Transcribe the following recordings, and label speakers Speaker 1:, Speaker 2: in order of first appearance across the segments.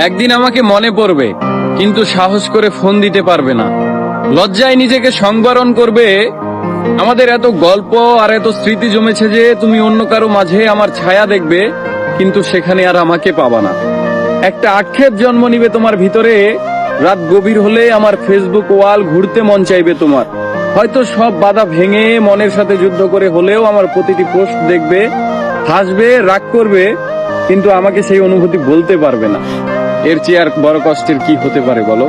Speaker 1: একদিন আমাকে মনে পড়বে, কিন্তু সাহস করে ফোন দিতে পারবে না। লজ্জায় নিজেকে সংবরণ করবে। আমাদের এত গল্প আর এত স্মৃতি জমেছে যে তুমি অন্য কারো মাঝে আমার ছায়া দেখবে, কিন্তু সেখানে আর আমাকে পাবা না। একটা আক্ষেপ জন্ম নিবে তোমার ভিতরে। রাত গভীর হলে আমার ফেসবুক ওয়াল ঘুরতে মন চাইবে তোমার। হয়তো সব বাধা ভেঙে মনের সাথে যুদ্ধ করে হলেও আমার প্রতিটি পোস্ট দেখবে, হাসবে, রাগ করবে, কিন্তু আমাকে সেই অনুভূতি বলতে পারবে না। এর চেয়ে আর বড় কষ্টের কি হতে পারে বলো?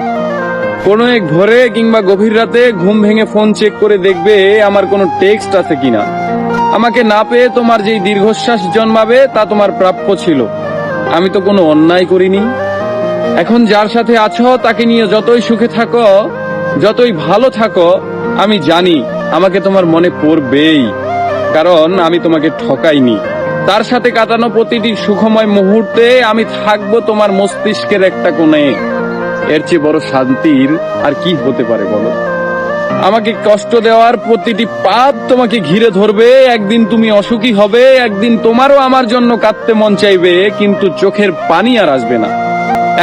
Speaker 1: কোনো এক ভোরে কিংবা গভীর রাতে ঘুম ভেঙে ফোন চেক করে দেখবে আমার কোনো টেক্সট আছে কিনা। আমাকে না পেয়ে তোমার যেই দীর্ঘশ্বাস জন্মাবে তা তোমার প্রাপ্য ছিল। আমি তো কোনো অন্যায় করিনি। এখন যার সাথে আছো তাকে নিয়ে যতই সুখে থাকো, যতই ভালো থাকো, আমি জানি আমাকে তোমার মনে পড়বেই, কারণ আমি তোমাকে ঠকাইনি। তার সাথে কাটানো প্রতিটি সুখময় মুহূর্তে আমি থাকবো তোমার মস্তিষ্কের একটা কোণে। এর চেয়ে বড় শান্তির আর কি হতে পারে বলো? আমাকে কষ্ট দেওয়ার প্রতিটি পাপ তোমাকে ঘিরে ধরবে। একদিন তুমি অসুখী হবে, একদিন তোমারও আমার জন্য কাঁদতে মন চাইবে, কিন্তু চোখের পানি আর আসবে না।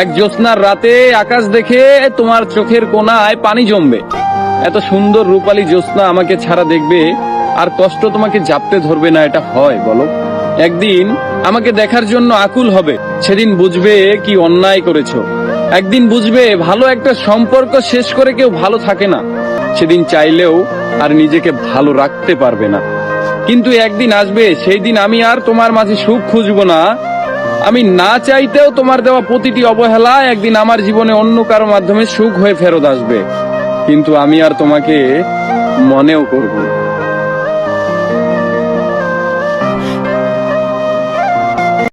Speaker 1: এক জ্যোৎস্নার রাতে আকাশ দেখে তোমার চোখের কোণায় পানি জমবে। এত সুন্দর রূপালী জ্যোৎস্না আমাকে ছাড়া দেখবে, আর কষ্ট তোমাকে জাপটে ধরবে না। এটা হয় বলো? একদিন আমাকে দেখার জন্য আকুল হবে, সেদিন বুঝবে কি অন্যায় করেছো। একদিন বুঝবে ভালো একটা সম্পর্ক শেষ করে কেউ ভালো থাকে না। সেদিন চাইলেও আর নিজেকে ভালো রাখতে পারবে না। কিন্তু একদিন আসবে, সেই দিন আমি আর তোমার মাঝে সুখ খুঁজবো না। আমি না চাইতেও তোমার দেওয়া প্রতিটি অবহেলা একদিন আমার জীবনে অন্য কারো মাধ্যমে সুখ হয়ে ফেরত আসবে, কিন্তু আমি আর তোমাকে মনেও করব না।